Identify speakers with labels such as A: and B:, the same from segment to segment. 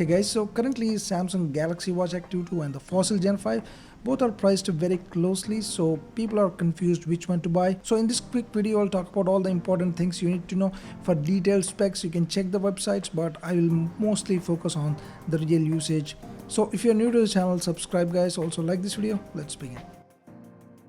A: Hey guys, so currently Samsung Galaxy Watch Active 2 and the Fossil Gen 5 both are priced very closely, so people are confused which one to buy. So in this quick video I'll talk about all the important things you need to know. For detailed specs you can check the websites, but I will mostly focus on the real usage. So if you're new to the channel, subscribe guys, also like this video. Let's begin.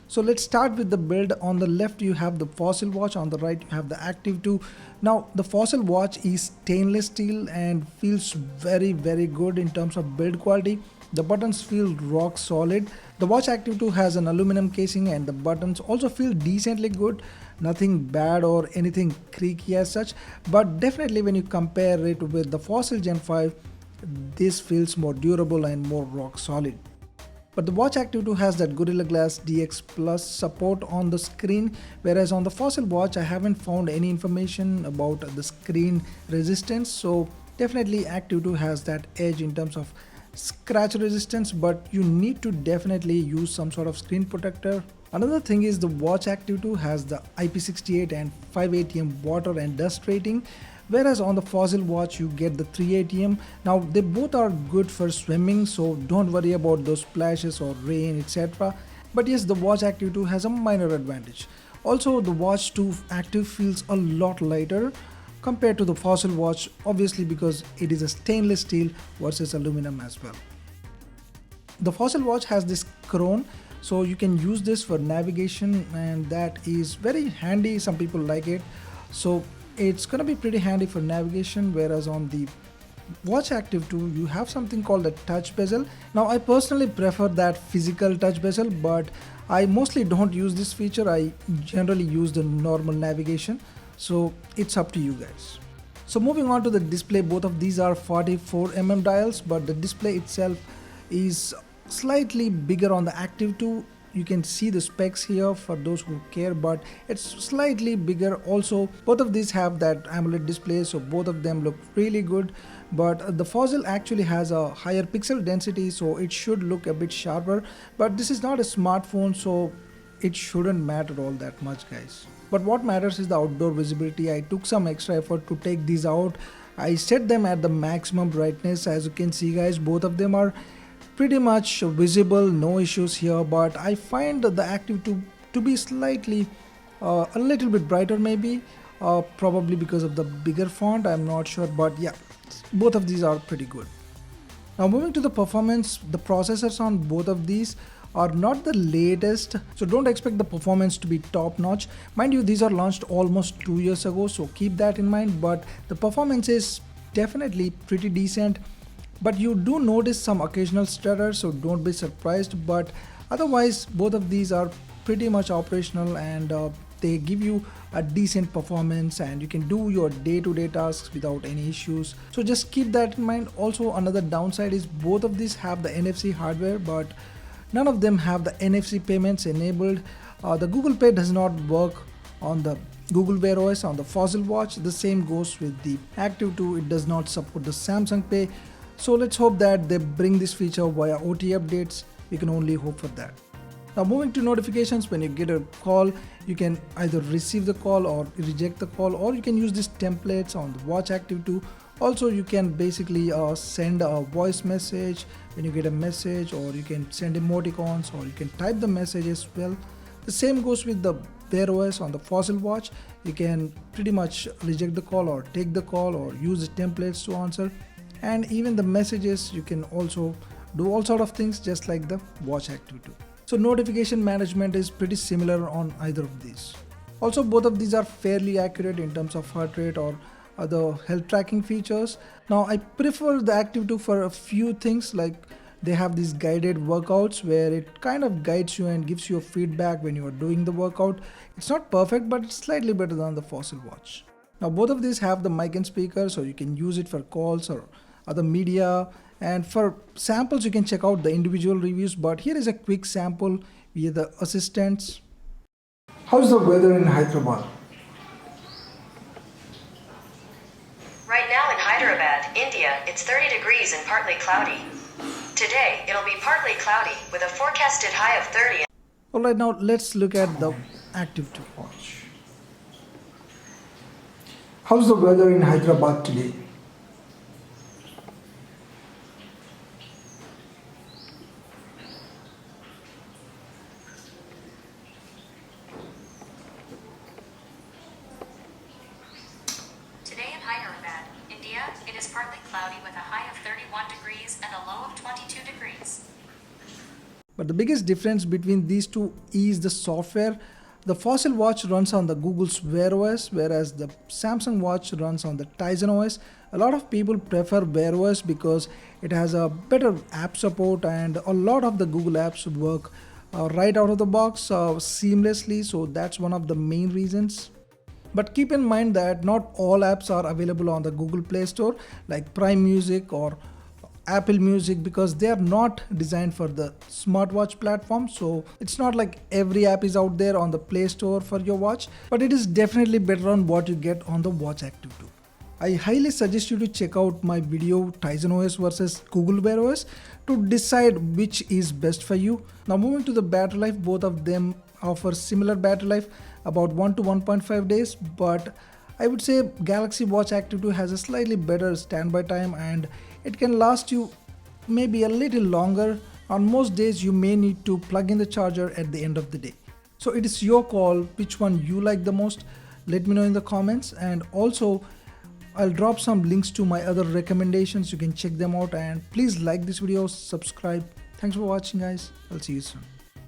A: So let's start with the build. On the left you have the Fossil watch, on the right you have the Active 2. Now the Fossil watch is stainless steel and feels very good in terms of build quality. The buttons feel rock solid. The watch Active 2 has an aluminum casing and the buttons also feel decently good. Nothing bad or anything creaky as such, but definitely when you compare it with the Fossil Gen 5, this feels more durable and more rock solid. But the Watch Active 2 has that Gorilla Glass DX Plus support on the screen, whereas on the Fossil watch I haven't found any information about the screen resistance. So definitely Active 2 has that edge in terms of scratch resistance, but you need to definitely use some sort of screen protector. Another thing is the Watch Active 2 has the IP68 and 5 ATM water and dust rating, whereas on the Fossil watch you get the 3 ATM. Now they both are good for swimming, so don't worry about those splashes or rain etc. But yes, the Watch Active 2 has a minor advantage. Also the Watch 2 Active feels a lot lighter compared to the Fossil watch, obviously because it is a stainless steel versus aluminum as well. The Fossil watch has this crown, so you can use this for navigation and that is very handy. Some people like it, so it's gonna be pretty handy for navigation, whereas on the Watch Active 2 you have something called a touch bezel. Now I personally prefer that physical touch bezel, but I mostly don't use this feature. I generally use the normal navigation, so it's up to you guys. So moving on to the display, both of these are 44mm dials, but the display itself is slightly bigger on the Active 2. You can see the specs here for those who care, but it's slightly bigger. Also both of these have that AMOLED display, so both of them look really good, but the Fossil actually has a higher pixel density, so it should look a bit sharper, but this is not a smartphone, so it shouldn't matter all that much guys. But what matters is the outdoor visibility. I took some extra effort to take these out. I set them at the maximum brightness. As you can see guys, both of them are pretty much visible, no issues here, but I find the Active 2 to be slightly a little bit brighter, maybe probably because of the bigger font, I'm not sure, but yeah, both of these are pretty good. Now moving to the performance, the processors on both of these are not the latest, so don't expect the performance to be top notch. Mind you, these are launched almost 2 years ago, so keep that in mind, but the performance is definitely pretty decent. But you do notice some occasional stutter, so don't be surprised, but otherwise both of these are pretty much operational and they give you a decent performance and you can do your day-to-day tasks without any issues, so just keep that in mind. Also another downside is both of these have the NFC hardware, but none of them have the NFC payments enabled. The Google Pay does not work on the Google Wear OS on the Fossil watch. The same goes with the Active 2, it does not support the Samsung Pay. So let's hope that they bring this feature via OT updates. We can only hope for that. Now moving to notifications, when you get a call, you can either receive the call or reject the call, or you can use these templates on the Watch Active 2. Also you can basically send a voice message when you get a message, or you can send emoticons, or you can type the message as well. The same goes with the Wear OS on the Fossil watch. You can pretty much reject the call or take the call or use the templates to answer. And even the messages, you can also do all sort of things just like the Watch Active 2. So notification management is pretty similar on either of these. Also both of these are fairly accurate in terms of heart rate or other health tracking features. Now I prefer the Active 2 for a few things, like they have these guided workouts where it kind of guides you and gives you a feedback when you are doing the workout. It's not perfect, but it's slightly better than the Fossil watch. Now both of these have the mic and speaker, so you can use it for calls or other media, and for samples you can check out the individual reviews, but here is a quick sample via the assistants. How's the weather in Hyderabad?
B: Right now in Hyderabad, India, it's 30 degrees and partly cloudy. Today, it'll be partly cloudy with a forecasted high of 30.
A: Alright, now let's look at the Active 2 watch. How's the weather in Hyderabad today?
C: a high of 31 degrees and a low of 22 degrees.
A: But the biggest difference between these two is the software. The Fossil watch runs on the Google's Wear OS, whereas the Samsung watch runs on the Tizen OS. A lot of people prefer Wear OS because it has a better app support and a lot of the Google apps work right out of the box seamlessly, so that's one of the main reasons. But keep in mind that not all apps are available on the Google Play Store, like Prime Music or Apple Music, because they are not designed for the smartwatch platform. So it's not like every app is out there on the Play Store for your watch, but it is definitely better on what you get on the Watch Active 2. I highly suggest you to check out my video Tizen OS versus Google Wear OS to decide which is best for you. Now moving to the battery life, both of them offer similar battery life, about 1 to 1.5 days, but I would say Galaxy Watch Active 2 has a slightly better standby time and it can last you maybe a little longer. On most days you may need to plug in the charger at the end of the day. So it is your call which one you like the most. Let me know in the comments, and also I'll drop some links to my other recommendations. You can check them out, and please like this video, subscribe. Thanks for watching guys. I'll see you soon.